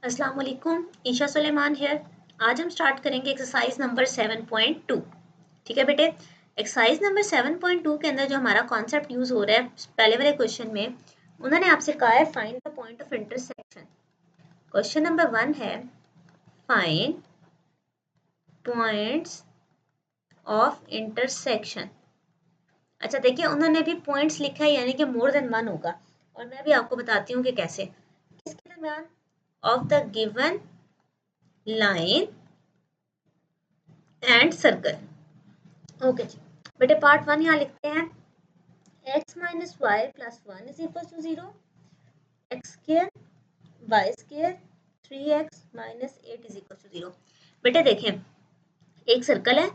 अस्सलाम वालेकुम, ईशा सुलेमान हियर। आज हम स्टार्ट करेंगे एक्सरसाइज नंबर 7.2। ठीक है बेटे, एक्सरसाइज नंबर 7.2 के अंदर जो हमारा कॉन्सेप्ट यूज हो रहा है पहले वाले क्वेश्चन में, उन्होंने आपसे कहा है find the point of intersection. Question number 1 है फाइंड पॉइंट्स ऑफ इंटरसेक्शन। अच्छा देखिए, उन्होंने भी पॉइंट्स लिखा है यानी कि मोर देन वन होगा, और मैं भी आपको बताती हूँ कि कैसे। किसके दरमियान? Of the given line and circle. Okay जी बेटे, पार्ट 1 यहाँ लिखते हैं x minus Y plus 1 is equal to 0, X square Y square 3x minus 8 is equal to 0। बेटे देखें, एक सर्कल है,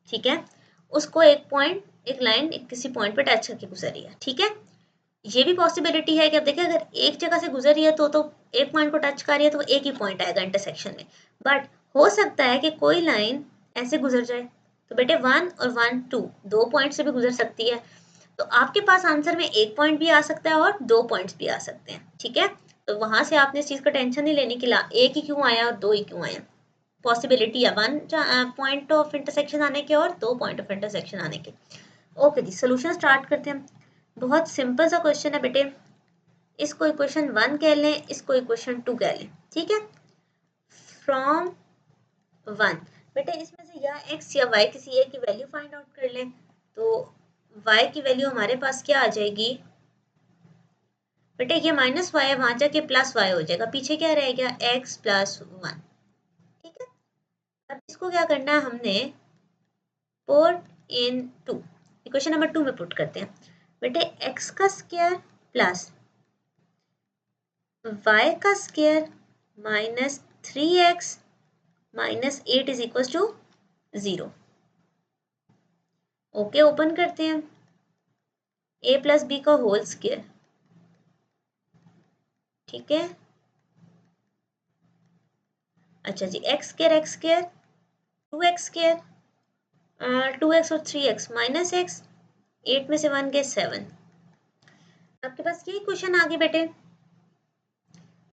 ठीक है, उसको एक पॉइंट, एक लाइन एक किसी पॉइंट पे टच करके गुजर रही है, ठीक है। ये भी पॉसिबिलिटी है कि अब देखिए, अगर एक जगह से गुजर रही है तो एक पॉइंट को टच कर रही है तो एक ही पॉइंट आएगा इंटरसेक्शन में। बट हो सकता है कि कोई लाइन ऐसे गुजर जाए, तो बेटे 1 और 1 2 दो पॉइंट से भी गुजर सकती है। तो आपके पास आंसर में एक पॉइंट भी आ सकता है और दो पॉइंट्स भी आ सकते हैं, ठीक है। तो वहां से आपने इस चीज का टेंशन नहीं लेने के लिए एक ही क्यों आया और दो ही क्यों आया। पॉसिबिलिटी है 1 पॉइंट ऑफ इंटरसेक्शन आने के और 2 पॉइंट ऑफ इंटरसेक्शन आने के। ओके जी, सोल्यूशन स्टार्ट करते हैं। बहुत सिंपल सा क्वेश्चन है बेटे, इसको इक्वेशन 1 कह लें, इसको इक्वेशन 2 कह लें, ठीक है। फ्रॉम 1 बेटे, इसमें से या x या y किसी एक की वैल्यू फाइंड आउट कर लें। तो y की वैल्यू हमारे पास क्या आ जाएगी बेटे, ये माइनस वाई है, वहां जाके प्लस वाई हो जाएगा, पीछे क्या रहेगा x प्लस 1, ठीक है। अब इसको क्या करना है हमने, put into, equation number 2 में पुट करते हैं। बेटे x का स्क्वायर प्लस y का square minus 3x minus 8 is equal to 0। Okay, open करते हैं, a प्लस बी का होल स्क्वायर, ठीक है। अच्छा जी, x square 2x square 2x और 3x माइनस एक्स, 8 में से 1 गए 7। आपके पास यही क्वेश्चन आ गए बेटे।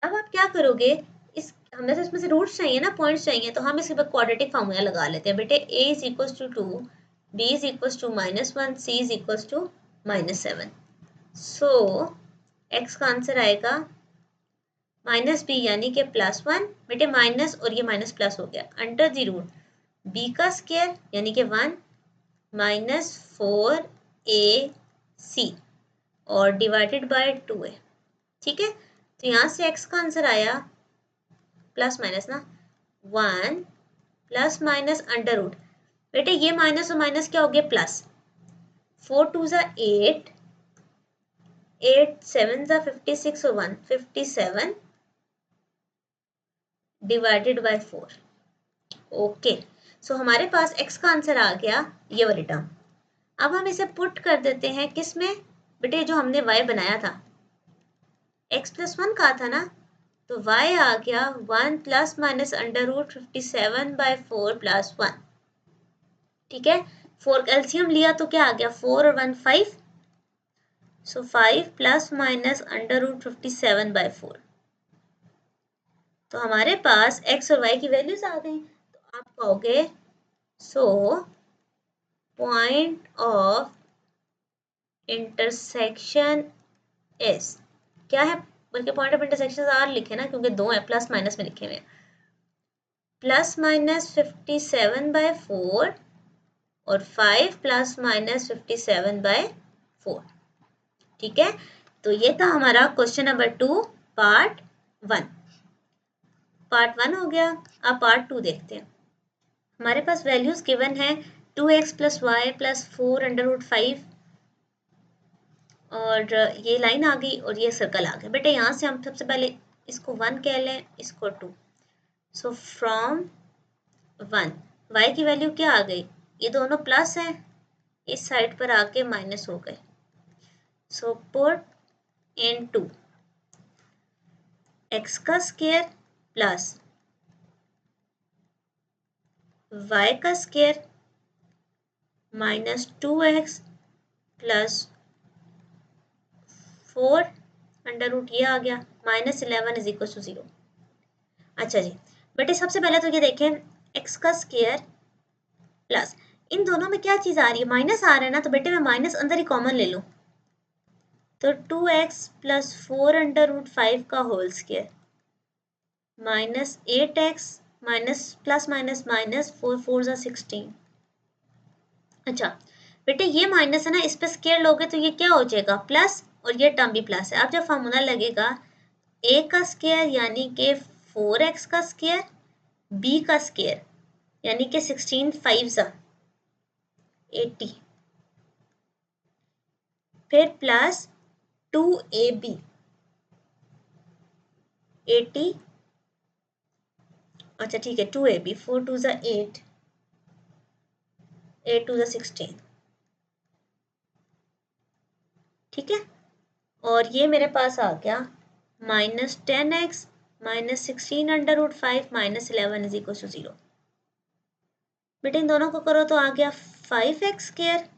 अब आप क्या करोगे, इस हमें तो इसमें से रूट्स चाहिए ना, पॉइंट्स चाहिए, तो हम इसके बाद क्वाड्रेटिक फार्मूला लगा लेते हैं। बेटे a is equal to 2, b is equal to minus 1, c is equal to minus 7। So x का आंसर आएगा माइनस बी यानी कि प्लस 1। बेटे माइनस और ये माइनस प्लस हो गया, अंडर द रूट बी का स्क्वायर यानी कि 1 माइनस 4ac और डिवाइडेड बाय 2a, ठीक है। तो यहाँ से x का आंसर आया प्लस माइनस ना 1 प्लस माइनस अंडर रूट, बेटे ये माइनस और माइनस क्या हो गया प्लस, 4 2 ज़ा 8, 8 7 ज़ा 56 और 1 57 डिवाइडेड बाय 4। ओके, सो हमारे पास x का आंसर आ गया ये वाली टर्म। अब हम इसे पुट कर देते हैं किस में बेटे, जो हमने y बनाया था, x प्लस 1 कहा था ना, तो y आ गया 1 plus minus under root 57 by 4 plus 1, ठीक है। 4 एलसीएम लिया तो क्या आ गया, 4 और 1 5, so 5 plus minus under root 57 by 4। तो हमारे पास x और y की वैल्यूज आ गई। तो आप कहोगे so point of intersection is क्या है, बल्कि पॉइंट ऑफ इंटरसेक्शन आर लिखे ना, क्योंकि दो है, प्लस माइनस में लिखे हुए हैं, प्लस माइनस 57 बाय 4 और 5 प्लस माइनस 57 बाय 4, ठीक है। तो ये था हमारा क्वेश्चन नंबर 2 पार्ट 1। पार्ट 1 हो गया, अब पार्ट 2 देखते हैं। हमारे पास वैल्यूज गिवन है 2x plus Y plus 4 under root 5, और ये लाइन आ गई और ये सर्कल आ गया। बेटे यहाँ से हम सबसे पहले इसको 1 कह लें, इसको 2। सो फ्रॉम 1 y की वैल्यू क्या आ गई, ये दोनों प्लस है, इस साइड पर आके माइनस हो गए। सो पुट इन 2 x का स्क्वायर प्लस y का square minus 2x plus 4 under root ये आ गया, माइनस 11 इज इक्वल टू 0। अच्छा जी बेटे, सबसे पहले तो ये देखें, एक्स का स्क्वायर प्लस, इन दोनों में क्या चीज आ रही है, माइनस आ रहा है ना, तो बेटे मैं माइनस अंदर ही कॉमन ले लूं, तो 2x प्लस 4√5 का whole square minus 8x minus plus minus minus 4 4 16। अच्छा बेटे ये माइनस है ना, इस पे स्क्वायर लोगे तो ये क्या हो जाएगा, प्लस, और ये टर्म भी प्लस है। अब जब फॉर्मूला लगेगा a का स्क्वायर यानी कि 4x का स्क्वायर, b का स्क्वायर यानी कि 16 5 80, फिर प्लस 2ab 80, अच्छा ठीक है 2ab 4 2 8 8 2 16, ठीक है। और ये मेरे पास आ गया -10x minus 16√5 minus 11 is equal to 0। बेटे इन दोनों को करो तो आ गया 5x स्क्वायर,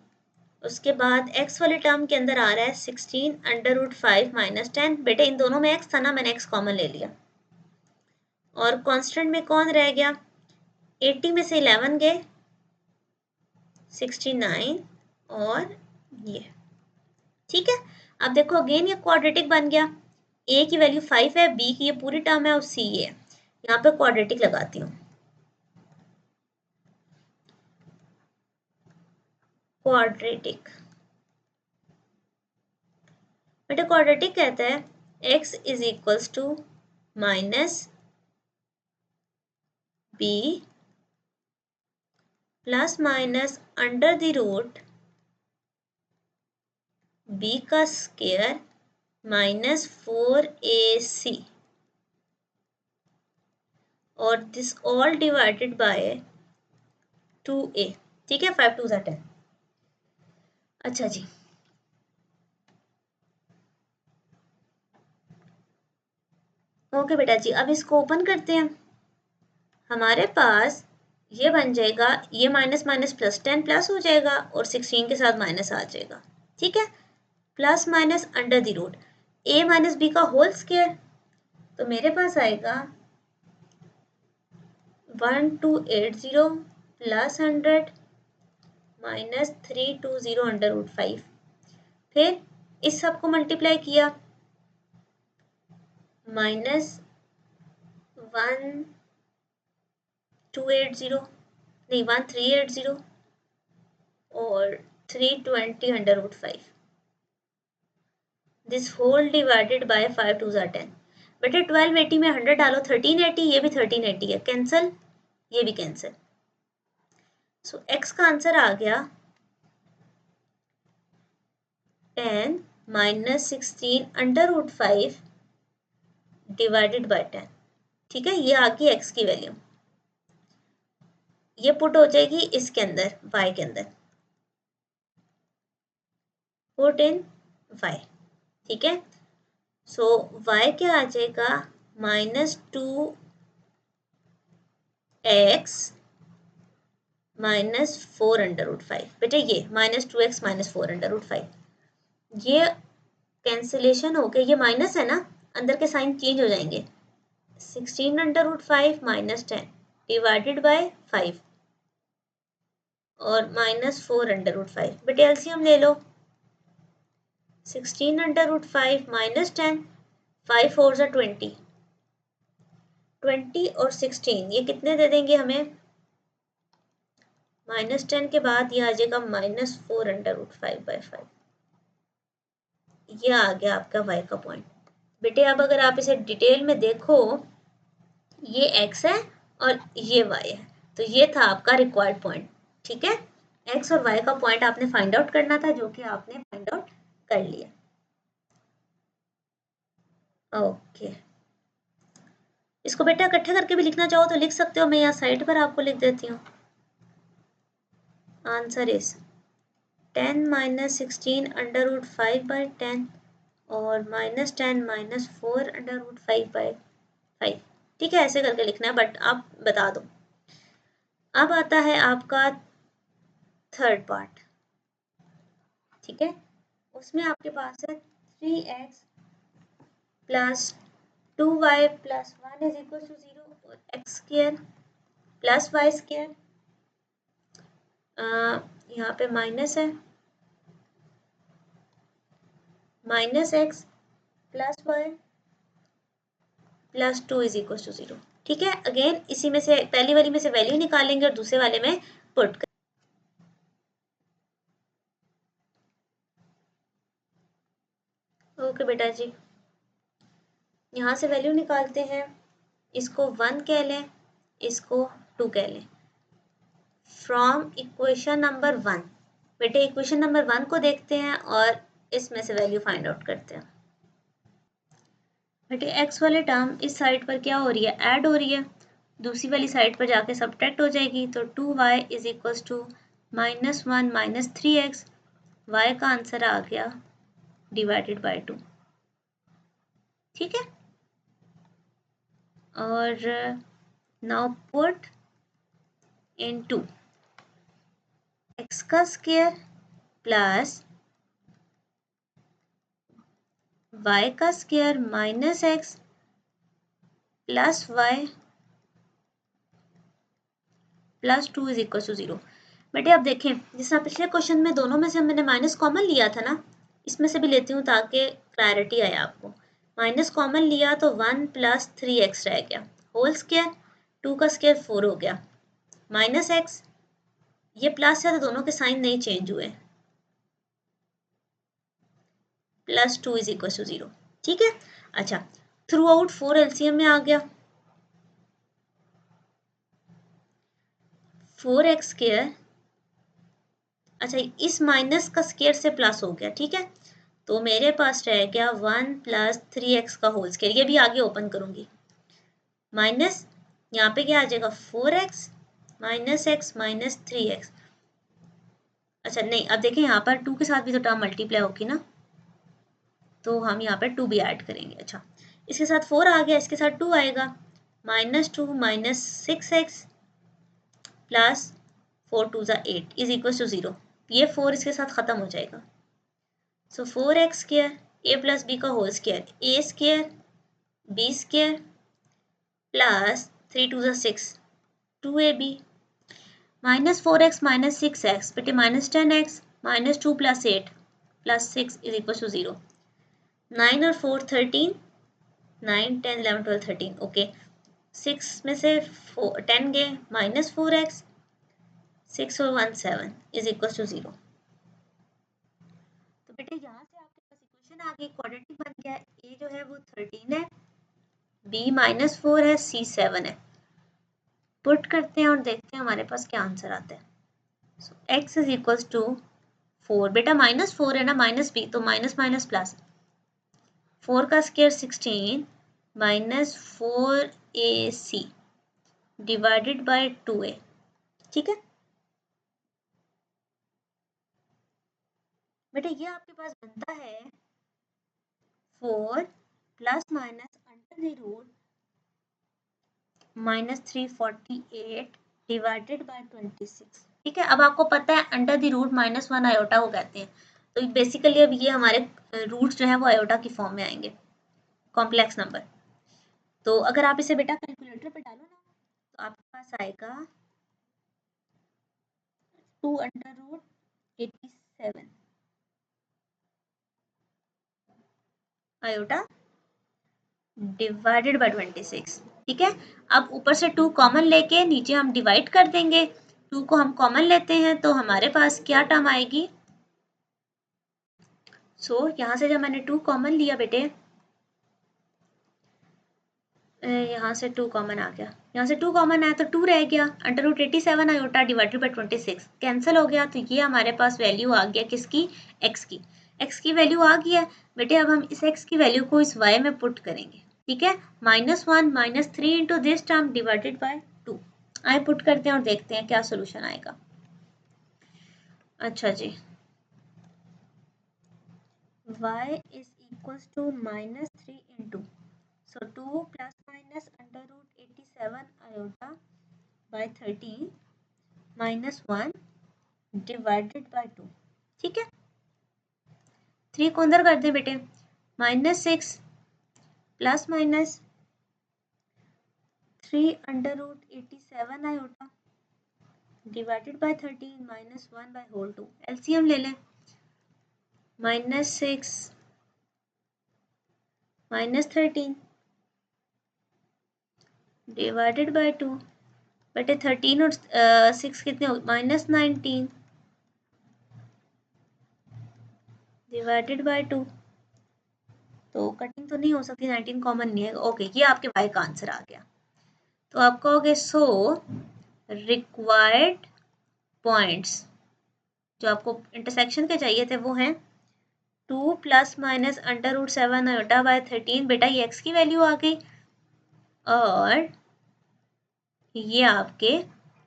उसके बाद x वाले टर्म के अंदर आ रहा है 16√5 माइनस 10। बेटे इन दोनों में x था ना, मैंने x कॉमन ले लिया, और कांस्टेंट में कौन रह गया, 80 में से 11 गए 69, और ये ठीक है। अब देखो अगेन ये क्वाड्रेटिक बन गया, a की वैल्यू 5 है, b की ये पूरी टर्म है और c ये है, यहाँ पे क्वाड्रेटिक लगाती हूँ, क्वाड्रेटिक, बेटा क्वाड्रेटिक कहता है x is equals to minus b plus minus under the root b का स्क्वायर माइनस 4ac, और this all divided by 2a, ठीक है 5 2 10। अच्छा जी ओके बेटा जी, अब इसको ओपन करते हैं, हमारे पास ये बन जाएगा, ये माइनस माइनस प्लस 10 प्लस हो जाएगा और 16 के साथ माइनस आ जाएगा, ठीक है, plus minus under the root a minus B का होल स्क्वायर, तो मेरे पास आएगा 1280 प्लस 100 माइनस 320 अंडर रूट 5, फिर इस सब को मल्टीप्लाई किया, माइनस 1280 नहीं 1380 और 320 under root 5, this whole divided by 5 2 10। बेटे 1280 में 100 डालो 1380, ये भी 1380 है, कैंसिल, ये भी कैंसिल, सो x का आंसर आ गया 10 minus 16 under root 5 divided by 10, ठीक है, ये आ गई x की वैल्यू, ये पुट हो जाएगी इसके अंदर y के अंदर, पुट इन y, ठीक है, सो y क्या आ जाएगा, -2x माइनस 4 अंडर रूट 5, बेटे ये -2x माइनस 4 अंडर रूट 5, ये कैंसिलेशन हो गया, ये माइनस है ना, अंदर के साइन चेंज हो जाएंगे, 16 under root 5 minus 10 divided by 5 और माइनस 4 अंडर रूट 5, बेटे एलसीएम ले लो, 16 अंडर रूट 5 माइनस 10, 5 4 ज़ा 20, 20 और 16 ये कितने दे देंगे हमें, माइनस 10 के बाद ये आ जाएगा माइनस 4 अंडर रूट 5 बाय 5, ये आ गया आपका y का पॉइंट। बेटे अब अगर आप इसे डिटेल में देखो, ये x है और ये y है, तो ये था आपका रिक्वायर्ड पॉइंट, ठीक है, x और y का पॉइंट आपने फाइंड आउट करना था, जो कि आपने फाइंड आउट कर लिया। ओके इसको बेटा इकट्ठा करके भी लिखना चाहो तो लिख सकते हो, मैं यहाँ साइड पर आपको लिख देती हूँ, answer is 10 minus 16 under root 5 by 10 और minus 10 minus 4 under root 5 by 5, ठीक है, ऐसे करके लिखना है, बट आप बता दो। अब आता है आपका थर्ड पार्ट, ठीक है, उसमें आपके पास है 3x plus 2y plus 1 is equal to 0 और X square plus Y square, यहाँ पे माइनस है, minus X plus Y plus 2 is equal to 0। ठीक है, अगेन इसी में से पहली वाली में से वैल्यू निकालेंगे और दूसरे वाले में पुट कर। ओके बेटा जी, यहाँ से वैल्यू निकालते हैं, इसको 1 कह लें, इसको 2 कह लें, फ्रॉम इक्वेशन नंबर 1। बेटे इक्वेशन नंबर 1 को देखते हैं और इसमें से वैल्यू फाइंड आउट करते हैं। बेटे एक्स वाले टर्म इस साइड पर क्या हो रही है, ऐड हो रही है, दूसरी वाली साइड पर जाके सब्ट्रैक्ट हो जाएगी, तो 2y is equal to -1 minus 3x, y का आंसर आ गया डिवाइडेड बाय 2। ठीक है, और नाउ पुट इनटू x का स्क्वायर प्लस y का square minus x plus y plus 2 is equal to 0। बेटे अब देखें, जिस तरह पिछले क्वेश्चन में दोनों में से मैंने माइनस कॉमन लिया था ना, इसमें से भी लेती हूँ ताकि क्लैरिटी आए आपको। माइनस कॉमन लिया तो 1 प्लस 3x रह गया, होल स्क्वायर, 2 का स्क्वायर 4 हो गया, माइनस एक्स, ये प्लस है तो दोनों के साइन नहीं चेंज हुए, प्लस 2 इज इक्वल टू 0। ठीक है, अच्छा, थ्रू आउट 4 एलसीएम में आ गया, 4x स्क्वायर, अच्छा इस माइनस का स्क्वायर से प्लस हो गया। ठीक है, तो मेरे पास रह गया 1 प्लस 3x का होल स्क्वायर, ये भी आगे ओपन करूंगी, माइनस यहाँ पे क्या आ जाएगा 4x minus x minus 3x। अच्छा नहीं, अब देखिए यहाँ पर 2 के साथ भी तो टर्म मल्टीप्लाई होगी ना, तो हम यहाँ पर 2 भी ऐड करेंगे। अच्छा, इसके साथ 4 आ गया, इसके साथ 2 आएगा, -2 माइनस 6x प्लस 4 2 ज़ा 8 इज इक्वल टू 0। ये 4 इसके साथ ख़त्म हो जाएगा, so 4x square a plus B का whole square, a square b square plus 3 2 ज़ा 6 2ab minus 4x minus 6x, बेटे minus 10x minus 2 plus 8 plus 6 is equal to 0। 9 और 4 13, 9 10 11 12 13, ओके, 6 में से 10 गए, माइनस 4x, 6 और 1 7 इज इक्वल टू 0। तो बेटे यहाँ से आपके पास इक्वेशन आ गई, क्वाड्रेटिक बन गया है, a जो है वो 13 है, b -4 है, c 7 है। पुट करते हैं और देखते हैं हमारे पास क्या आंसर आता है। सो x इज इक्वल टू 4, बेटा -4 है ना, माइनस b, तो माइनस माइनस प्लस, 4 का square 16 minus 4ac divided by 2a। ठीक है बेटा, ये आपके पास बनता है 4 plus minus under the root -348 divided by 26। ठीक है, अब आपको पता है अंडर द रूट -1 आयोटा को कहते हैं, तो बेसिकली अब ये हमारे रूट्स जो है वो आयोटा की फॉर्म में आएंगे, कॉम्प्लेक्स नंबर। तो अगर आप इसे बेटा कैलकुलेटर पे डालो ना, तो आपके पास आएगा 2 under root 87 iota divided by 26। ठीक है, अब ऊपर से 2 कॉमन लेके नीचे हम डिवाइड कर देंगे, 2 को हम कॉमन लेते हैं तो हमारे पास क्या टर्म आएगी, सो यहाँ से जब मैंने 2 कॉमन लिया बेटे, यहाँ से 2 कॉमन आ गया, यहाँ से 2 कॉमन आया तो 2 रह गया, under root 87 iota divided by 26 cancel हो गया, तो ये हमारे पास वैल्यू आ गया किसकी, x की, x की वैल्यू आ गई है बेटे। अब हम इस x की वैल्यू को इस y में पुट करेंगे। ठीक है, -1 -3 into this term divided by 2, आए पुट करते हैं और देखते हैं क्या सोल्यूशन आएगा। अच्छा जी, y is equals to -3 into, so 2 plus minus under root 87 iota by 13 minus 1 divided by 2। ठीक है, 3 को अंदर कर दे बेटे, -6 plus minus 3 √87 iota divided by 13 minus 1 by whole 2। LCM ले लें, -6 -13 डिवाइडेड बाय 2 बटे 13 और 6 कितने हो, -19 डिवाइडेड बाय 2। तो कटिंग तो नहीं हो सकती, 19 कॉमन नहीं है। ओके, ये आपके y का आंसर आ गया। तो आप कहोगे सो रिक्वायर्ड पॉइंट्स जो आपको इंटरसेक्शन के चाहिए थे वो हैं 2 + -√7 आयोटा बाय 13। बेटा ये x की वैल्यू आ गई और ये आपके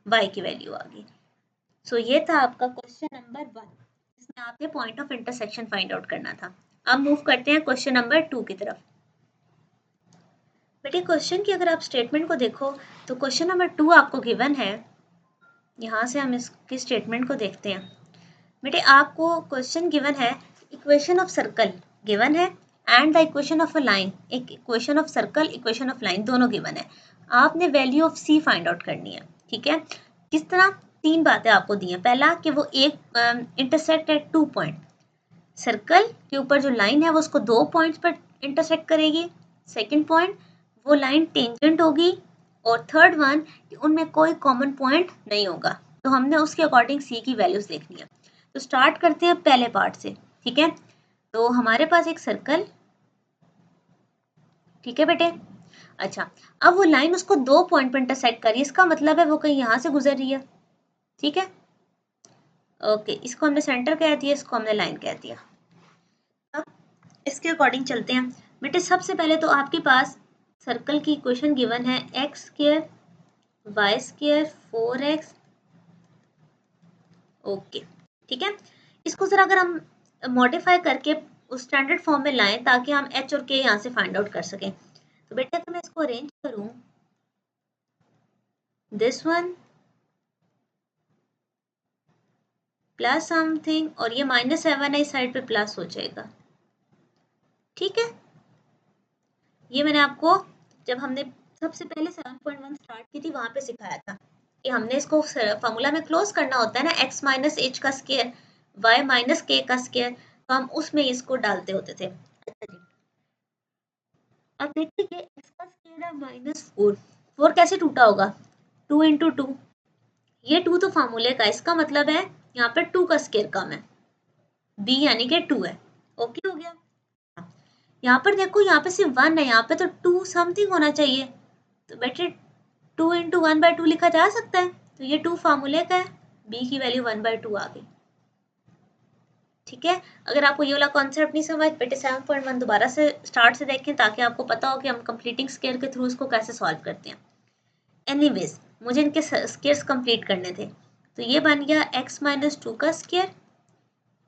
y की वैल्यू आ गई। सो ये था आपका क्वेश्चन नंबर 1, इसमें आपने point of intersection find out करना था। अब मूव करते हैं क्वेश्चन नंबर 2 की तरफ। बेटे क्वेश्चन की अगर आप स्टेटमेंट को देखो तो क्वेश्चन नंबर 2 आपको गिवन है। यहाँ से हम इसकी स्टेटमेंट को देखते हैं। बेटे आपको क्वेश्चन गिवन है, इक्वेशन ऑफ सर्कल गिवन है and the equation of a line. एक equation of circle, equation of line दोनों गिवन है। आपने value of C find out करनी है। ठीक है, किस तरह? 3 बातें आपको दी हैं। पहला कि वो एक इंटरसेक्ट एट 2 पॉइंट, सर्कल के ऊपर जो लाइन है वो उसको 2 पॉइंट्स पर इंटरसेक्ट करेगी। सेकंड पॉइंट, वो लाइन टेंजेंट होगी। और थर्ड वन कि उनमें कोई कॉमन पॉइंट नहीं होगा। तो हमने उसके अकॉर्डिंग सी की वैल्यूज देखनी है। तो स्टार्ट करते हैं पहले पार्ट से। ठीक है, तो हमारे पास एक सर्कल, ठीक है बेटे। अच्छा, अब वो लाइन उसको 2 पॉइंट पर इंटरसेक्ट करी, इसका मतलब है वो कहीं यहाँ से गुजर रही है। ठीक है, ओके, इसको हमने सेंटर कह दिया, इसको हमने लाइन कह दिया। अब इसके अकॉर्डिंग चलते हैं। बेटे सबसे पहले तो आपके पास सर्कल की इक्वेशन गिवन है x² y² 4x। ओके, ठीक है, इसको जरा अगर हम मॉडिफाई करके उस स्टैंडर्ड फॉर्म में लाएं ताकि हम h और k यहाँ से फाइंड आउट कर सकें। तो बेटा अगर मैं इसको अरेंज करूं, दिस वन प्लस समथिंग और ये -7 है, इस साइड पे प्लस हो जाएगा। ठीक है, ये मैंने आपको जब हमने सबसे पहले 7.1 स्टार्ट की थी वहां पे सिखाया था कि हमने इसको फॉर्मूला में क्लोज करना होता है ना, x माइनस एच का स्क्वायर y माइनस के का स्क्वायर, तो हम उसमें इसको डालते होते थे। अब देखिए x का स्क्वायर है -4, 4 कैसे टूटा होगा? 2 × 2, ये 2 तो फार्मूले का, इसका मतलब है यहाँ पे 2 का स्क्वायर कम है, b यानी कि 2 है। ओके हो गया। यहाँ पर देखो, यहाँ पे सिर्फ 1 है, यहाँ पे तो 2 समथिंग होना चाहिए। तो बेटे 2 × 1/2 लिखा जा सकता है, तो ये 2 फार्मूले का है, b की वैल्यू 1/2 आ गई। ठीक है, अगर आपको ये वाला कॉन्सेप्ट नहीं समझ, बेटे 7.1 दोबारा से स्टार्ट से देखें ताकि आपको पता हो कि हम कंप्लीटिंग स्क्वायर के थ्रू इसको कैसे सॉल्व करते हैं। एनीवेज, मुझे इनके स्क्वायर्स कंप्लीट करने थे। तो ये बन गया x - 2 का स्क्वायर,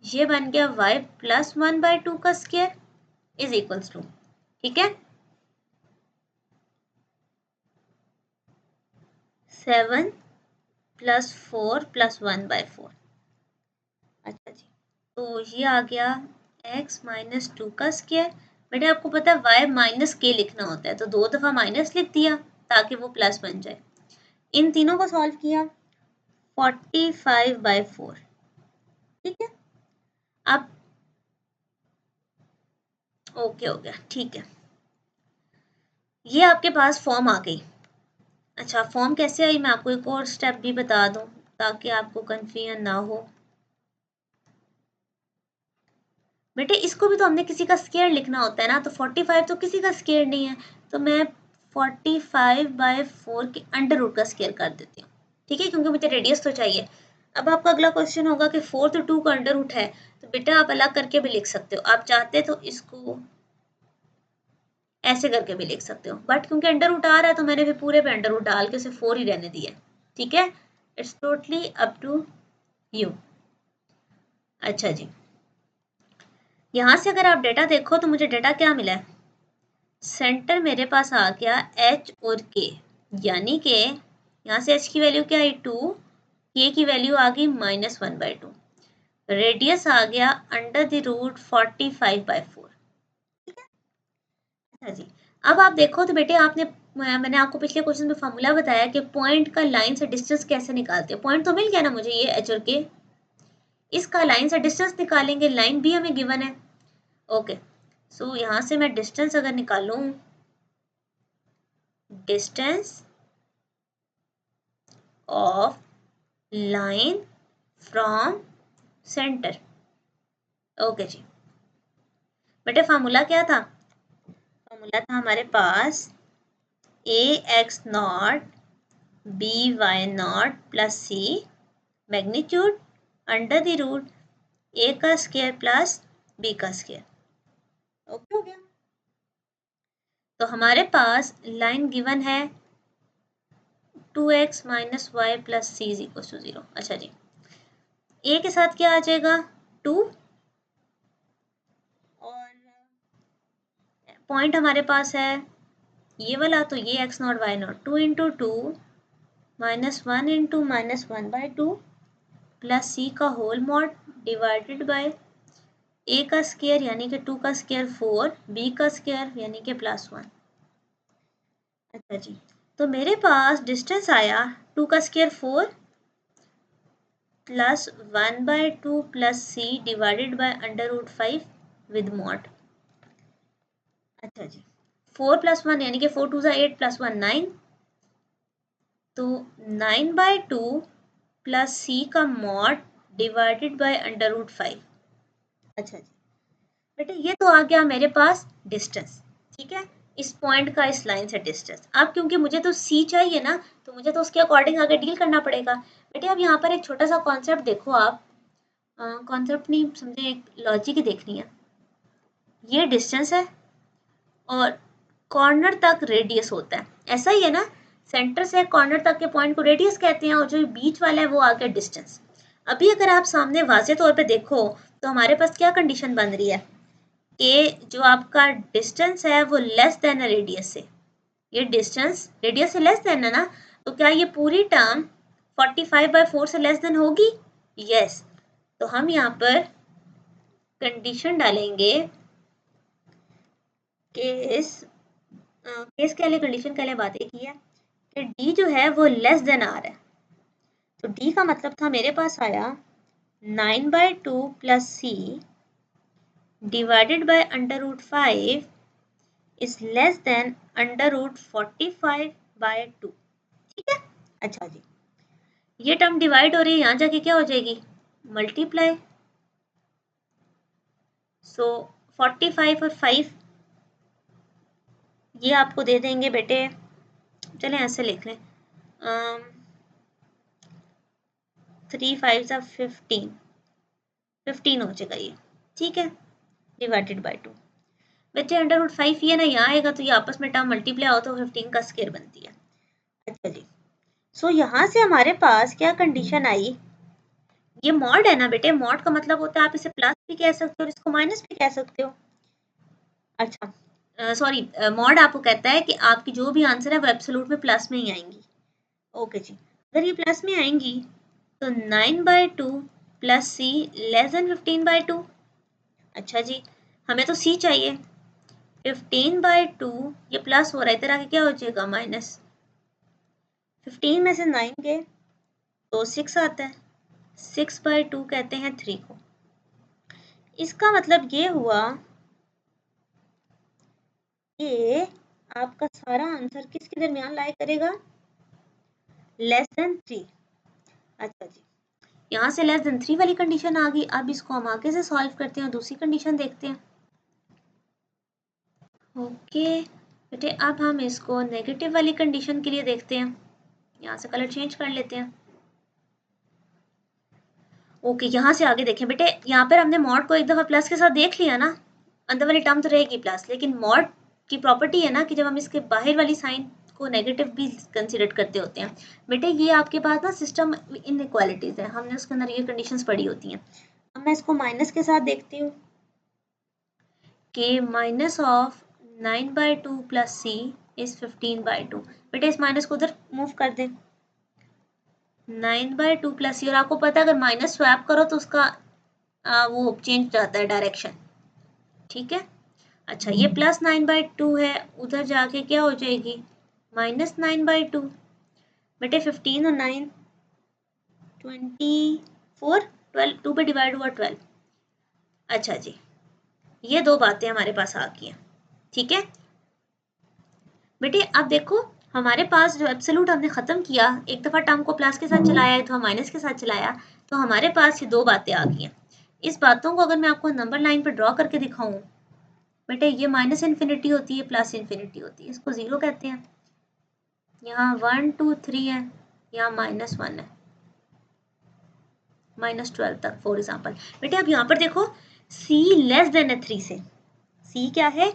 ये बन गया y + 1/2 का स्क्वायर इज इक्वल्स टू, ठीक है, 7 + 4 + 1/4। अच्छा जी, तो ये आ गया x - 2 का स्क्वायर। बेटे आपको पता है y माइनस के लिखना होता है, तो 2 दफ़ा माइनस लिख दिया ताकि वो प्लस बन जाए। इन तीनों को सॉल्व किया, 45/4। ठीक है, अब ओके हो गया। ठीक है, ये आपके पास फॉर्म आ गई। अच्छा, फॉर्म कैसे आई मैं आपको एक और स्टेप भी बता दूं ताकि आपको कंफ्यूजन ना हो। बेटे इसको भी तो हमने किसी का स्क्वायर लिखना होता है ना, तो 45 तो किसी का स्क्वायर नहीं है, तो मैं 45/4 के अंडर रूट का स्क्वायर कर देती हूँ। ठीक है, क्योंकि मुझे रेडियस तो चाहिए। अब आपका अगला क्वेश्चन होगा कि 4 तो 2 का अंडर रूट है, तो बेटा आप अलग करके भी लिख सकते हो। आप चाहते तो इसको ऐसे करके भी लिख सकते हो, बट क्योंकि अंडर रूट आ रहा है तो मैंने भी पूरे पे अंडर रूट डाल के सिर्फ 4 ही रहने दिया। ठीक है, it's totally up to you. अच्छा जी, यहाँ से अगर आप डेटा देखो तो मुझे डेटा क्या मिला है, सेंटर मेरे पास आ गया h और k, यानी कि यहाँ से h की वैल्यू क्या आई 2, k की वैल्यू आ गई -1/2, रेडियस आ गया अंडर द रूट 45/4। ठीक है, अच्छा जी, अब आप देखो तो बेटे मैंने आपको पिछले क्वेश्चन में फॉर्मूला बताया कि पॉइंट का लाइन से डिस्टेंस कैसे निकालते हैं। पॉइंट तो मिल गया ना मुझे, ये एच और के, इसका लाइन से डिस्टेंस निकालेंगे, लाइन भी हमें गिवन है। ओके, सो यहाँ से मैं डिस्टेंस अगर निकालूं, distance of line from centre. Okay जी, बेटे फार्मूला क्या था? फार्मूला था हमारे पास A X naught B Y naught plus C magnitude under the root A का स्क्वायर प्लस बी का स्क्वायर। ओके हो गया। तो हमारे पास लाइन गिवन है 2x माइनस Y plus C is equal to 0। अच्छा जी, ए के साथ क्या आ जाएगा 2, और पॉइंट हमारे पास है ये वाला, तो ये X naught Y naught 2 into 2 minus 1 into minus 1/2 plus C का whole mod divided by A का स्क्वायर यानी कि 2 का स्क्वायर 4, बी का स्क्वायर यानी कि +1। अच्छा जी, तो मेरे पास डिस्टेंस आया 2 का square 4 plus 1/2 plus C divided by under root 5 with mod. अच्छा जी, 4 + 1 यानी कि 4 2 8 प्लस 1 9, तो 9/2 प्लस सी का mod divided by under root 5। अच्छा जी बेटे, ये तो आ गया मेरे पास डिस्टेंस। ठीक है, इस पॉइंट का इस लाइन से डिस्टेंस। अब क्योंकि मुझे तो सी चाहिए ना, तो मुझे तो उसके अकॉर्डिंग आगे डील करना पड़ेगा। बेटे अब यहाँ पर एक छोटा सा कॉन्सेप्ट देखो आप, कॉन्सेप्ट नहीं समझे, एक लॉजिक ही देखनी है। ये डिस्टेंस है और कॉर्नर तक रेडियस होता है, ऐसा ही है ना, सेंटर से कॉर्नर तक के पॉइंट को रेडियस कहते हैं, और जो बीच वाला है वो आ गया डिस्टेंस। अभी अगर आप सामने वाज़े तौर पे देखो तो हमारे पास क्या कंडीशन बन रही है कि जो आपका डिस्टेंस है वो लेस देन है रेडियस से। ये डिस्टेंस रेडियस से लेस देन है ना, तो क्या ये पूरी टर्म 45/4 से लेस देन होगी? यस। तो हम यहाँ पर कंडीशन डालेंगे केस के लिए, कंडीशन के लिए बात एक ही है कि डी जो है वो लेस देन आर है। तो डी का मतलब था मेरे पास आया 9/2 plus C divided by under root 5 is less than under root 45/2। ठीक है। अच्छा जी, ये टर्म डिवाइड हो रही है, यहाँ जाके क्या हो जाएगी मल्टीप्लाई। सो 45 और 5 ये आपको दे देंगे बेटे, चलें ऐसे लिख लें, 3 5 15 15 हो जाएगा ये। ठीक है, डिवाइडेड बाय 2। बच्चे अंडर रूट 5 ये ना यहाँ आएगा, तो ये आपस में टर्म मल्टीप्लाई हो तो 15 का स्क्वायर बनती है। अच्छा जी, सो यहाँ से हमारे पास क्या कंडीशन आई, ये मॉड है ना बेटे, मॉड का मतलब होता है आप इसे प्लस भी कह सकते हो और इसको माइनस भी कह सकते हो। अच्छा सॉरी, मॉड आपको कहता है कि आपकी जो भी आंसर है वो एब्सोल्यूट में प्लस में ही आएंगी। ओके जी, अगर ये प्लस में आएंगी तो 9/2 प्लस सी लेस देन 15/2। अच्छा जी, हमें तो सी चाहिए। 15/2 ये प्लस हो रहा है, इधर आके क्या हो जाएगा माइनस। 15 में से 9 गए तो 6 आता है, 6/2 कहते हैं 3 को। इसका मतलब ये हुआ कि आपका सारा आंसर किसके दरमियान लाई करेगा, लेस देन 3। अच्छा जी, यहाँ से लेस देन 3 वाली कंडीशन आ गई। अब इसको हम आगे से सॉल्व करते हैं, दूसरी कंडीशन देखते हैं। ओके बेटे, अब हम इसको नेगेटिव वाली कंडीशन के लिए देखते हैं। यहाँ से कलर चेंज कर लेते हैं। ओके, यहाँ से आगे देखें बेटे, यहाँ पर हमने मॉड को एक दफ़ा प्लस के साथ देख लिया ना, अंदर वाली टर्म तो रहेगी प्लस, लेकिन मॉड की प्रॉपर्टी है ना कि जब हम इसके बाहर वाली साइन को नेगेटिव भी कंसिडर करते होते हैं। बेटे ये आपके पास ना सिस्टम इनइक्वालिटीज़ है, हमने उसके अंदर ये कंडीशंस पढ़ी होती हैं। अब मैं इसको माइनस के साथ देखती हूँ कि minus of 9/2 plus C is 15/2। बेटे इस माइनस को उधर मूव कर दें, 9/2 प्लस सी, और आपको पता है अगर माइनस स्वैप करो तो उसका वो चेंज जाता है डायरेक्शन। ठीक है, अच्छा ये +9/2 है, उधर जाके क्या हो जाएगी -9/2। बेटे 15 और 9 24, 12 2 पे डिवाइड हुआ 12। अच्छा जी, ये दो बातें हमारे पास आ गई हैं, ठीक है बेटे। अब देखो हमारे पास जो एब्सोल्यूट हमने खत्म किया, एक दफा टर्म को प्लस के साथ चलाया है तो माइनस के साथ चलाया, तो हमारे पास ये दो बातें आ गई हैं। इस बातों को अगर मैं आपको नंबर लाइन पर ड्रॉ करके दिखाऊं, बेटे ये माइनस इन्फिनिटी होती है, प्लस इन्फिनिटी होती है, इसको जीरो कहते हैं। यहाँ 1 2 3 है, यहाँ -1 है, -12 तक फॉर एग्जाम्पल। बेटे अब यहाँ पर देखो c लेस देन है 3 से, c क्या है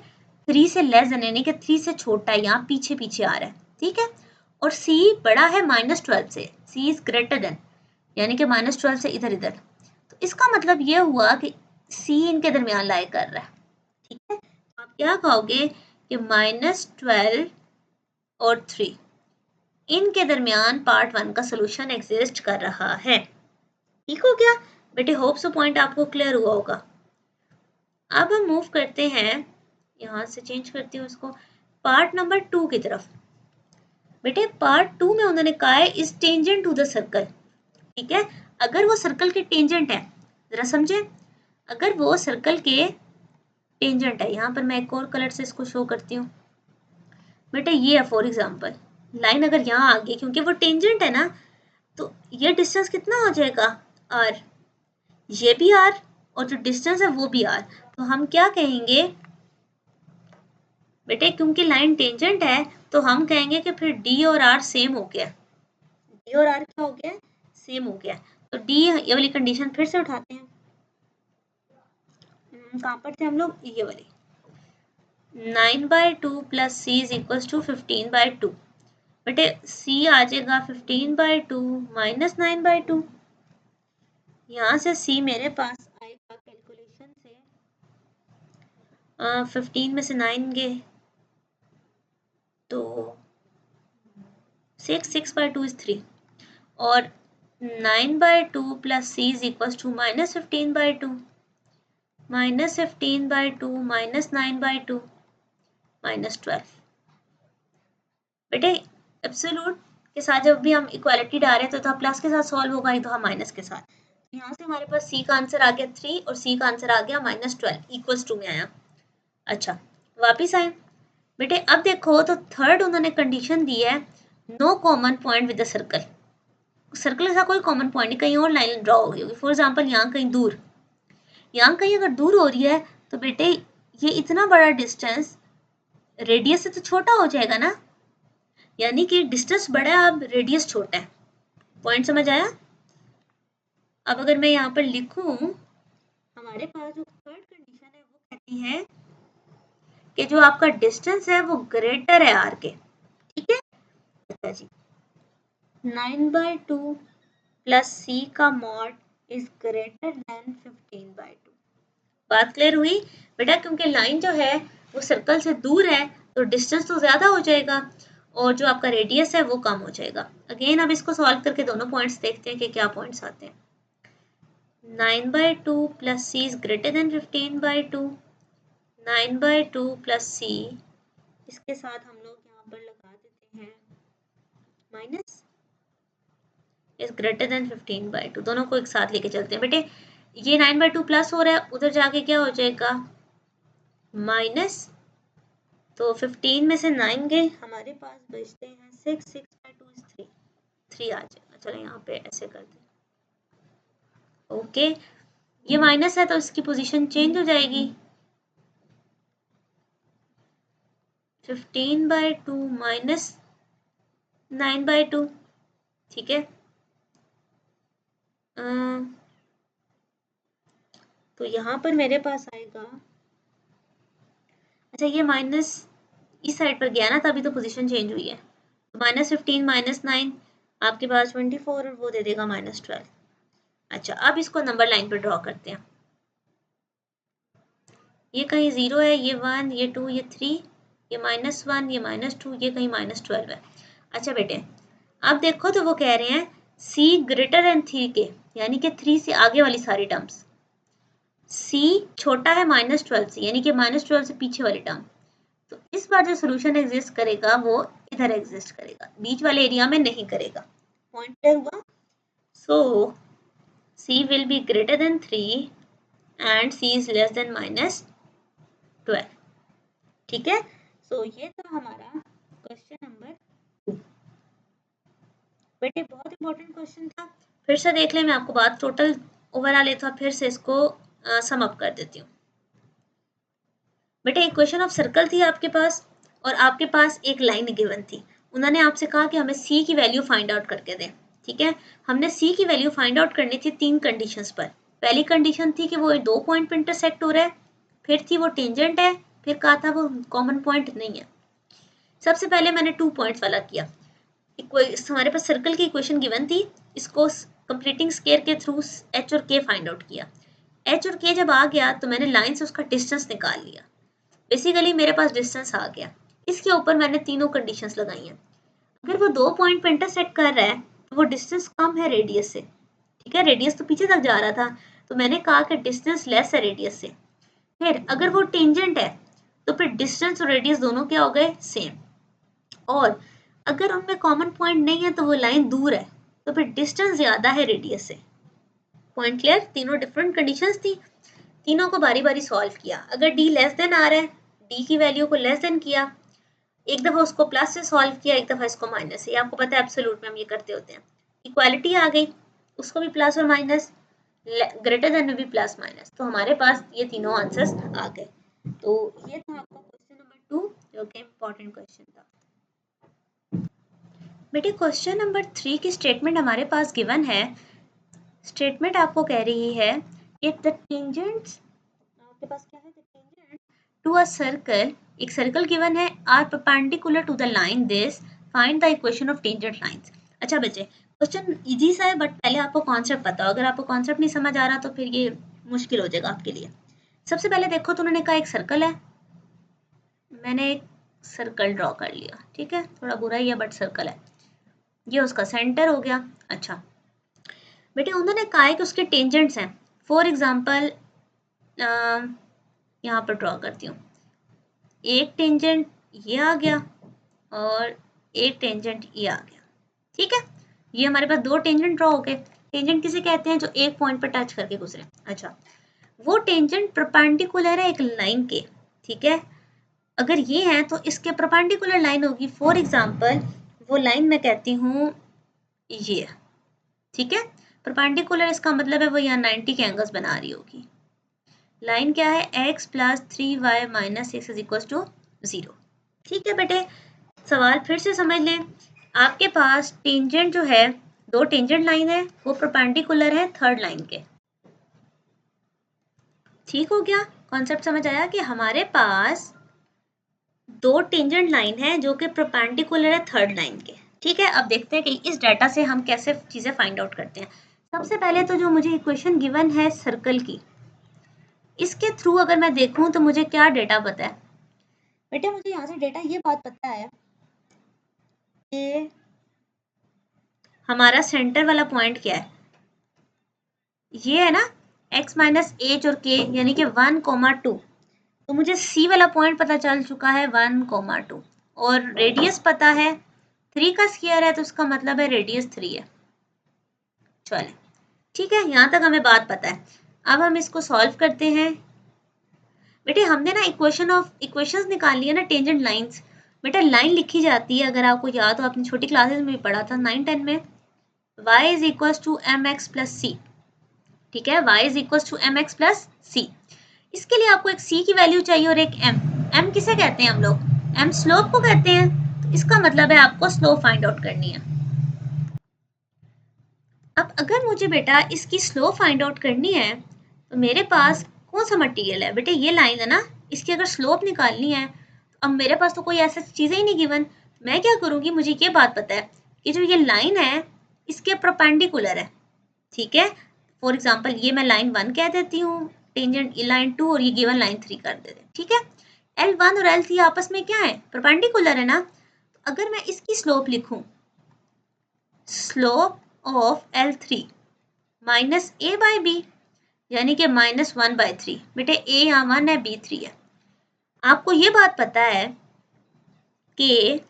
3 से लेस देन, यानी कि 3 से छोटा है, यहाँ पीछे पीछे आ रहा है, ठीक है। और c बड़ा है -12 से, c इज ग्रेटर देन, यानी कि -12 से इधर इधर। तो इसका मतलब ये हुआ कि c इनके दरमियान लाई कर रहा है, ठीक है। आप क्या कहोगे कि -12 और 3 इनके दरमियान पार्ट 1 का सोल्यूशन एग्जिस्ट कर रहा है, ठीक हो गया बेटे। होप सो पॉइंट आपको क्लियर हुआ होगा। अब हम मूव करते हैं, यहाँ से चेंज करती हूँ इसको, पार्ट नंबर 2 की तरफ। बेटे पार्ट 2 में उन्होंने कहा है is tangent to the circle, ठीक है। अगर वो सर्कल के टेंजेंट है, जरा समझे, अगर वो सर्कल के टेंजेंट है, यहाँ पर मैं एक और कलर से इसको शो करती हूँ। बेटे ये है फॉर एग्जाम्पल लाइन अगर यहाँ आ गई, क्योंकि वो टेंजेंट है ना, तो ये डिस्टेंस कितना हो जाएगा r, ये भी r और जो डिस्टेंस है वो भी r। तो हम क्या कहेंगे बेटे, क्योंकि लाइन टेंजेंट है तो हम कहेंगे कि फिर d और r सेम हो गया, d और r क्या हो गया सेम हो गया। तो d ये वाली कंडीशन फिर से उठाते हैं, कहाँ पर थे हम लोग, ये वाली 9/2 plus c is equal to 15/2। बेटे c आ जाएगा 15/2 माइनस 9/2। यहाँ से c मेरे पास आएगा कैलकुलेशन से 15 में से 9 गए तो 6/2 इज 3, और 9/2 plus c is equal to -15/2, -15/2 minus 9/2 -12। बेटे एब्सोल्यूट के साथ जब भी हम इक्वालिटी डालें तो प्लस के साथ सॉल्व होगा, नहीं तो हम माइनस के साथ। यहाँ से हमारे पास c का आंसर आ गया 3 और c का आंसर आ गया -12 इक्वल्स टू में आया। अच्छा वापिस आए बेटे, अब देखो तो थर्ड उन्होंने कंडीशन दी है no common point with the circle. Circle के साथ कोई कॉमन पॉइंट नहीं, कहीं और लाइन ड्रॉ हो गई होगी, फॉर एग्जाम्पल यहाँ कहीं दूर, यहाँ कहीं अगर दूर हो रही है तो बेटे ये इतना बड़ा डिस्टेंस रेडियस से तो छोटा हो जाएगा ना, यानी कि डिस्टेंस बड़ा है अब रेडियस छोटा है, पॉइंट समझ आया। अब अगर मैं यहाँ पर लिखूं, हमारे पास जो थर्ड कंडीशन है वो कहती है कि जो आपका डिस्टेंस है वो ग्रेटर है आर के, ठीक है। अच्छा जी 9/2 प्लस c का मॉड इज ग्रेटर देन 15/2। बात क्लियर हुई बेटा, क्योंकि लाइन जो है वो सर्कल से दूर है तो डिस्टेंस तो ज्यादा हो जाएगा और जो आपका रेडियस है वो कम हो जाएगा। अगेन अब इसको सॉल्व करके दोनों पॉइंट्स देखते हैं कि क्या पॉइंट्स आते हैं। 9/2 plus c is greater than 15/2, 9/2 plus c, इसके साथ हम लोग यहाँ पर लगा देते हैं माइनस, इज ग्रेटर देन 15/2, दोनों को एक साथ लेके चलते हैं बेटे। ये 9/2 प्लस हो रहा है, उधर जाके क्या हो जाएगा माइनस, तो 15 में से 9 गए, हमारे पास बचते हैं 6, 6/2 इज 3 आ जाएगा। चलो यहाँ पे ऐसे कर दें, ओके ये माइनस है तो इसकी पोजीशन चेंज हो जाएगी, 15/2 माइनस 9/2, ठीक है। तो यहाँ पर मेरे पास आएगा, अच्छा ये माइनस इस साइड पर गया ना तभी तो पोजीशन चेंज हुई है, तो -15 -9 आपके पास 24 और वो दे देगा -12। अच्छा अब इसको नंबर लाइन पर ड्रॉ करते हैं, ये कहीं 0 है, ये 1, ये 2, ये 3, ये -1, ये -2, ये कहीं -12 है। अच्छा बेटे अब देखो तो वो कह रहे हैं c ग्रेटर देन 3 के, यानी कि 3 से आगे वाली सारी टर्म्स, c छोटा है -12 से, यानी कि -12 से पीछे वाली टर्म, तो इस बार जो सोल्यूशन एग्जिस्ट करेगा वो इधर एग्जिस्ट करेगा, बीच वाले एरिया में नहीं करेगा। पॉइंट क्लियर हुआ? सो c will be greater than 3 and c is less than -12। ठीक है, सो ये था हमारा क्वेश्चन नंबर 2। बेटे बहुत इंपॉर्टेंट क्वेश्चन था, फिर से देख ले, मैं आपको बात टोटल ओवरऑल एक बार फिर से इसको सम अप कर देती हूँ। बेटे इक्वेशन ऑफ सर्कल थी आपके पास, और आपके पास एक लाइन गिवन थी। उन्होंने आपसे कहा कि हमें सी की वैल्यू फाइंड आउट करके दें। ठीक है, हमने सी की वैल्यू फाइंड आउट करनी थी 3 कंडीशंस पर। पहली कंडीशन थी कि वो 2 पॉइंट पर इंटरसेक्ट हो रहा है, फिर थी वो टेंजेंट है, फिर कहा था वो कॉमन पॉइंट नहीं है। सबसे पहले मैंने 2 पॉइंट्स वाला किया। हमारे पास सर्कल की इक्वेशन गिवन थी, इसको कंप्लीटिंग स्केयर के थ्रू एच और के फाइंड आउट किया। एच और के जब आ गया तो मैंने लाइन से उसका डिस्टेंस निकाल लिया। बेसिकली मेरे पास डिस्टेंस आ गया, इसके ऊपर मैंने तीनों कंडीशंस लगाई हैं। अगर वो 2 पॉइंट पे इंटरसेक्ट कर रहा है तो वो डिस्टेंस कम है रेडियस से। ठीक है, रेडियस तो पीछे तक जा रहा था, तो मैंने कहा कि डिस्टेंस लेस है रेडियस से। फिर अगर वो टेंजेंट है तो फिर डिस्टेंस और रेडियस दोनों क्या हो गए? सेम। और अगर उनमें कॉमन पॉइंट नहीं है तो वो लाइन दूर है, तो फिर डिस्टेंस ज्यादा है रेडियस से। Point clear? तीनों डिफरेंट कंडीशंस थी, तीनों को बारी बारी सॉल्व किया। अगर डी लेस देन आ रहा है, डी की वैल्यू को लेस देन किया, एक दफा उसको प्लस से सॉल्व किया, एक दफा इसको माइनस से। आपको पता है एब्सोल्यूट में हम ये करते होते हैं। इक्वालिटी आ गई, उसको भी प्लस और माइनस, ग्रेटर देन में भी प्लस माइनस, तो हमारे पास ये तीनों आंसर्स आ गए। तो ये था आपका क्वेश्चन नंबर 2, जो कि इम्पोर्टेंट क्वेश्चन था। बेटे क्वेश्चन नंबर 3 की स्टेटमेंट हमारे पास गिवन है। स्टेटमेंट आपको कह रही है इफ द टेंजेंट्स, आपके पास क्या है, the tangent to a circle, एक सर्कल गिवन है, are perpendicular to the line this, find the equation of tangent lines. अच्छा बच्चे, क्वेश्चन इजी सा है, बट पहले आपको कॉन्सेप्ट पता हो। अगर आपको कॉन्सेप्ट नहीं समझ आ रहा तो फिर ये मुश्किल हो जाएगा आपके लिए। सबसे पहले देखो, तो उन्होंने कहा एक सर्कल है, मैंने एक सर्कल ड्रॉ कर लिया। ठीक है, थोड़ा बुरा ही है बट सर्कल है, ये उसका सेंटर हो गया। अच्छा बेटे, उन्होंने कहा है कि उसके टेंजेंट्स हैं। फॉर एग्जाम्पल यहाँ पर ड्रॉ करती हूँ, एक टेंजेंट ये आ गया और एक टेंजेंट ये आ गया। ठीक है, ये हमारे पास 2 टेंजेंट ड्रॉ हो गए। टेंजेंट किसे कहते हैं? जो एक पॉइंट पर टच करके गुजरे। अच्छा, वो टेंजेंट परपेंडिकुलर है एक लाइन के। ठीक है, अगर ये है तो इसके परपेंडिकुलर लाइन होगी। फॉर एग्जाम्पल वो लाइन मैं कहती हूँ ये। ठीक है, परपेंडिकुलर इसका मतलब है वो यहाँ 90 के एंगल्स बना रही होगी। लाइन क्या है? x + 3y - x = 0। ठीक है बेटे, सवाल फिर से समझ लें। आपके पास टेंजेंट जो है, 2 टेंजेंट लाइन है, वो परपेंडिकुलर है थर्ड लाइन के। ठीक हो गया? कॉन्सेप्ट समझ आया कि हमारे पास 2 टेंजेंट लाइन है जो कि परपेंडिकुलर है थर्ड लाइन के। ठीक है, अब देखते हैं कि इस डाटा से हम कैसे चीजें फाइंड आउट करते हैं। सबसे पहले तो जो मुझे इक्वेशन गिवन है सर्कल की, इसके थ्रू अगर मैं देखूं तो मुझे क्या डेटा पता है? बेटे मुझे यहाँ से डेटा ये बात पता है कि हमारा सेंटर वाला पॉइंट क्या है, ये है ना, x - h और k, यानी कि 1,2। तो मुझे c वाला पॉइंट पता चल चुका है 1,2, और रेडियस पता है 3 का स्क्वायर है, तो उसका मतलब है रेडियस 3 है। चले ठीक है, यहाँ तक हमें बात पता है। अब हम इसको सॉल्व करते हैं। बेटे हमने ना इक्वेशंस निकाल लिया ना टेंजेंट लाइंस। बेटा लाइन लिखी जाती है, अगर आपको याद हो, आपने छोटी क्लासेस में भी पढ़ा था 9-10 में, y = mx + c। ठीक है, y = mx + c। इसके लिए आपको एक c की वैल्यू चाहिए और एक m किसे कहते हैं हम लोग? m स्लोप को कहते हैं। तो इसका मतलब है आपको स्लोप फाइंड आउट करनी है। अब अगर मुझे बेटा इसकी स्लोप फाइंड आउट करनी है तो मेरे पास कौन सा मटेरियल है? बेटे ये लाइन है ना, इसकी अगर स्लोप निकालनी है तो अब मेरे पास तो कोई ऐसी चीज़ें ही नहीं गिवन। मैं क्या करूँगी, मुझे ये बात पता है कि जो ये लाइन है इसके परपेंडिकुलर है। ठीक है, फॉर एग्जाम्पल ये मैं लाइन 1 कह देती हूँ, टेंजेंट लाइन 2, और ये गिवन लाइन 3 कर देते हैं। ठीक है, L1 और L3 आपस में क्या है? परपेंडिकुलर है ना। तो अगर मैं इसकी स्लोप लिखूँ, स्लोप ऑफ L3 - a/b, यानी कि -1/3। बेटे a यहाँ 1 है, b 3 है। आपको ये बात पता है कि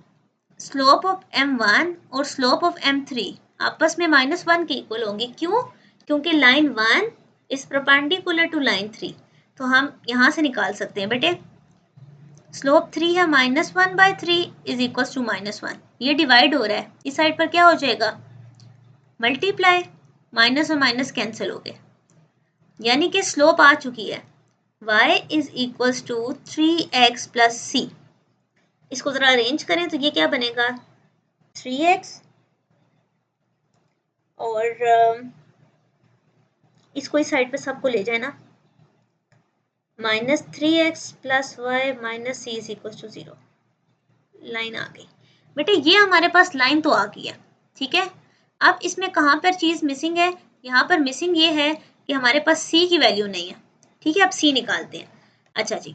स्लोप ऑफ m1 और स्लोप ऑफ m3 आपस में -1 के इक्वल होंगे। क्यों? क्योंकि line 1 is perpendicular to line 3। तो हम यहाँ से निकाल सकते हैं बेटे, स्लोप 3 है -1/3 इज इक्वल टू -1। ये डिवाइड हो रहा है, इस साइड पर क्या हो जाएगा, मल्टीप्लाई, माइनस और माइनस कैंसिल हो गए, यानी कि स्लोप आ चुकी है y is equal to 3x plus c। इसको जरा अरेंज करें तो ये क्या बनेगा, 3x और इसको इस साइड पे सबको ले जाए ना, -3x plus Y minus C is equal to 0। Line आ गई बेटे, ये हमारे पास लाइन तो आ गई है, ठीक है। अब इसमें कहाँ पर चीज़ मिसिंग है, यहाँ पर मिसिंग ये है कि हमारे पास c की वैल्यू नहीं है, ठीक है। अब c निकालते हैं। अच्छा जी,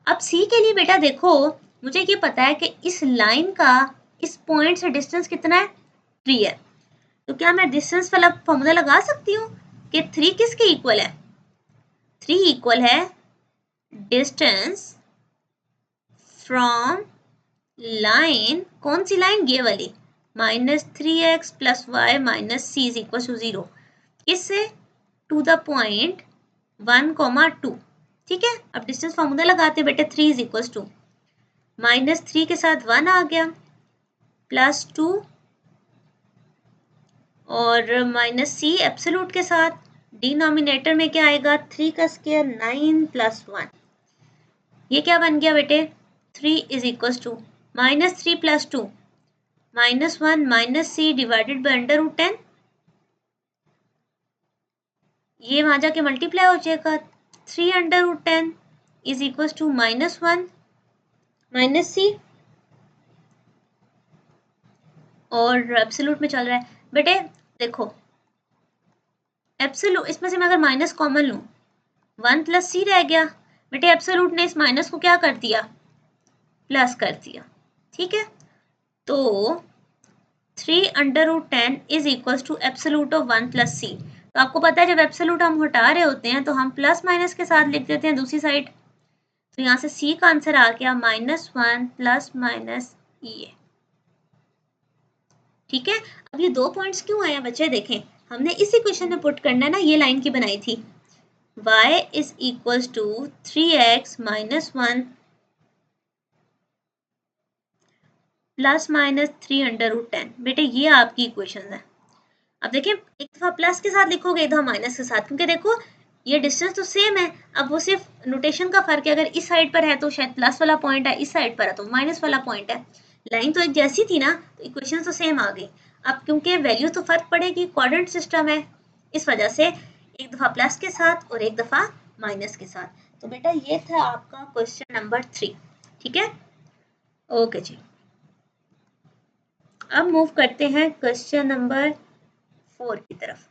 अब c के लिए बेटा देखो, मुझे ये पता है कि इस लाइन का इस पॉइंट से डिस्टेंस कितना है, 3 है। तो क्या मैं डिस्टेंस वाला फॉर्मूला लगा सकती हूँ कि 3 किसके इक्वल है, 3 इक्वल है डिस्टेंस फ्रॉम लाइन, कौन सी लाइन, ये वाली, -3x plus Y minus C is equal to 0, किससे, टू द पॉइंट 1, 2, ठीक है। अब डिस्टेंस फॉर्मूला लगाते बेटे, 3 इज इक्वल टू -3 के साथ 1 आ गया, +2 और माइनस सी एब्सोल्यूट के साथ, डिनोमिनेटर में क्या आएगा, 3 का स्क्वायर 9 + 1, ये क्या बन गया बेटे, 3 is equal to -3 + 2 -1 minus C divided by √10, ये वहां जाके मल्टीप्लाई हो जाएगा, 3 √10 is equal to -1 minus C, और एब्सोल्यूट में चल रहा है बेटे। देखो एब्सोल्यूट, इसमें से मैं अगर माइनस कॉमन लूँ, 1 + c रह गया बेटे, एब्सोल्यूट ने इस माइनस को क्या कर दिया, प्लस कर दिया, ठीक है। तो 3 √10 is equal to absolute of 1 + c। तो आपको पता है जब एब्सोल्यूट हम हटा रहे होते हैं तो हम प्लस माइनस के साथ लिख देते हैं दूसरी साइड। तो यहाँ से c का आंसर आ गया -1 ± ये, ठीक है। अब ये 2 पॉइंट्स क्यों आए हैं बच्चे, देखें हमने इसी क्वेश्चन में पुट करना है ना, ये लाइन की बनाई थी, y is equal to 3x - 1 ± 3 √10। बेटे ये आपकी इक्वेशन है। अब देखिए, एक दफा प्लस के साथ लिखोगे, एक दफा माइनस के साथ, क्योंकि देखो ये डिस्टेंस तो सेम है, अब वो सिर्फ नोटेशन का फर्क है। अगर इस साइड पर है तो शायद प्लस वाला पॉइंट है, इस साइड पर है तो माइनस वाला पॉइंट है। लाइन तो एक जैसी थी ना, तो इक्वेशन तो सेम आ गई। अब क्योंकि वैल्यू तो फर्क पड़ेगी, क्वाड्रेंट सिस्टम है, इस वजह से एक दफा प्लस के साथ और एक दफा माइनस के साथ। तो बेटा ये था आपका क्वेश्चन नंबर 3, ठीक है। ओके जी, अब मूव करते हैं क्वेश्चन नंबर 4 की तरफ।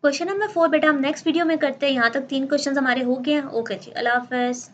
क्वेश्चन नंबर 4 बेटा हम नेक्स्ट वीडियो में करते हैं। यहाँ तक 3 क्वेश्चन हमारे हो गए हैं। ओके जी, अल्लाह हाफिज़।